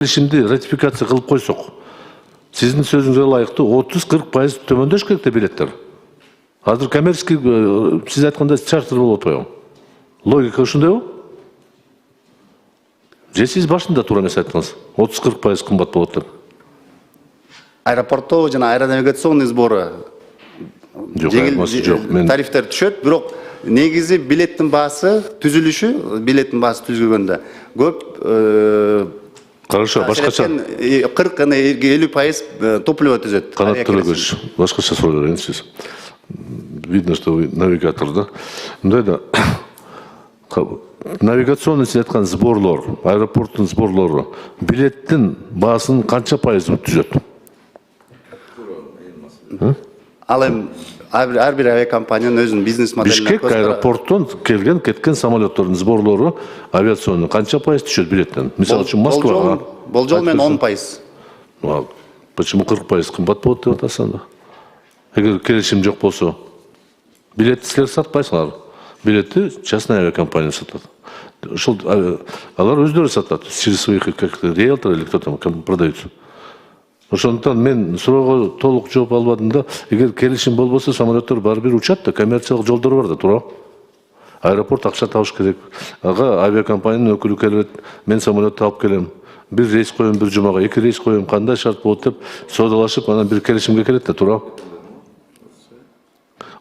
Şimdi ратификация кылып койсок, сиздин сөзүңүзгө ылайыктуу 30-40% төмөндөш керек да билеттер. Азыр коммерческий, сиз айткандай чартер болуп атпайбы? Логика ушундайбы? Же сиз башында туура эмес айттыңыз. 30-40% кымбат болот деп. Аэропортто жана аэронавигационный сбору тарифтер түшөт, бирок негизи билеттин баасы түзүлүшү, билеттин баасы түзүлгөндө көп Хорошо, башкача 40-50% топливо түзөт. Канат Төлөгөч, башкача суроо берейин сиз. Видно, что вы навигатор, да? Мындайда навигационный сиз айткан сборлор, аэропорттун сборлору билеттин баасын канча пайыз түзөт? Ал эми ар бир авиакомпаниянын өзүнүн бизнес моделине Бишкек аэропорттон келген, кеткен самолеттордун сборлору авиационный канча пайыз түшөт билеттен? Мисалы үчүн Москвага. Болжол менен 10%. Почему 40% кымбат болот деп атасың? Эгер келишим жок болсо, билетти силер сатпайсыңар. Билетти частный авиакомпания сатат. Ошол алар өздөрү сатат. Через своих как-то риэлтор или кто там продаются. Ошондуктан мен суроого толук жооп албадым да. Эгер келишим болбосо, самолеттор баары бир учат да, коммерциялык жолдор бар да, туура. Аэропорт акча табыш керек. Ага авиакомпаниянын өкүлү келет, мен самолетти алып келем. Bir reis koyun, bir cumaga, 2 reis koyun, kандай şart болот деп соодаlaşıp, анан bir келишимге келет да, туура.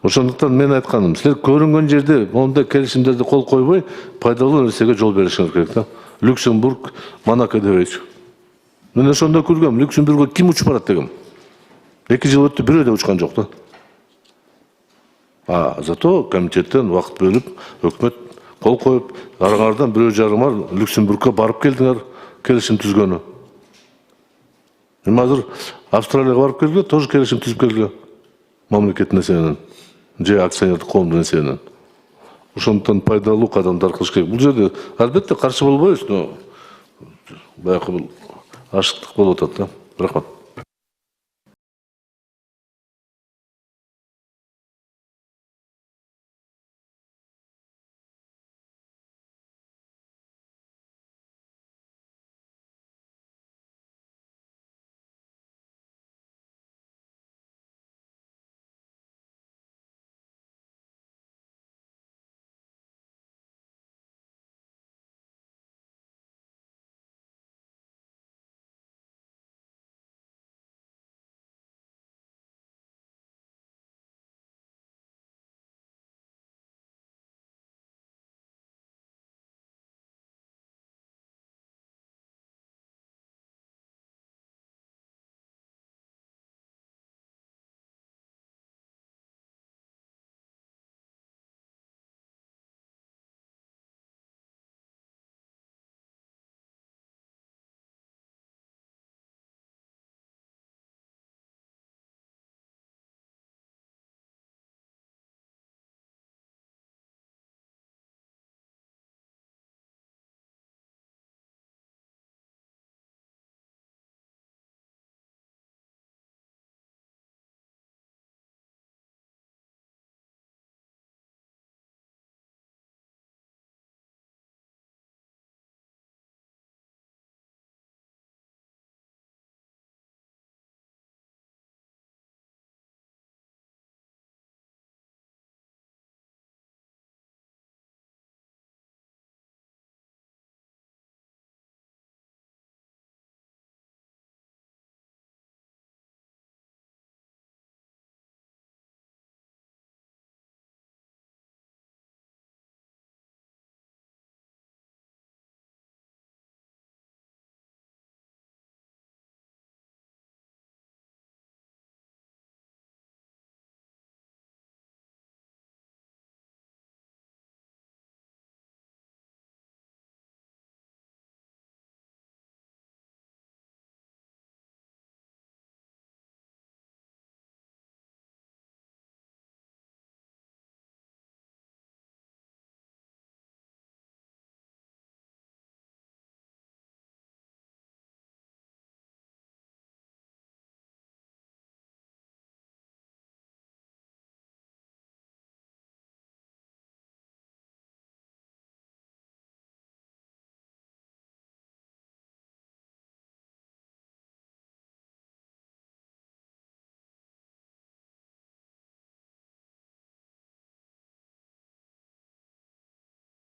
Ошондуктан мен айтканым, силер көрүнгөн жерде мондай келишимдерди кол койбой, пайдалуу нерсеге жол беришиңер керек да. Люксембург, Монако дебейчи. Мен ошондо күлгөм, Люксембургга ким учуп барат дегем. 2 жыл өттү, бирөө да учкан жок да. Зато комитеттен убакыт бөлүп, өкмөт кол коюп, араңардан бирөө жарымар Люксембургга барып келдиңер. Келишим түзгөнү. Эми азыр Австралияга барып келди, тоже келишим түзүп келди. Мамлекеттин эсебинен, же акционердик коомдун эсебинен. Ошондуктан пайдалуу кадамдар кылыш керек. Бул жерде албетте каршы болбойбуз, но баягы бул ашыктык болуп атат да. Рахмат.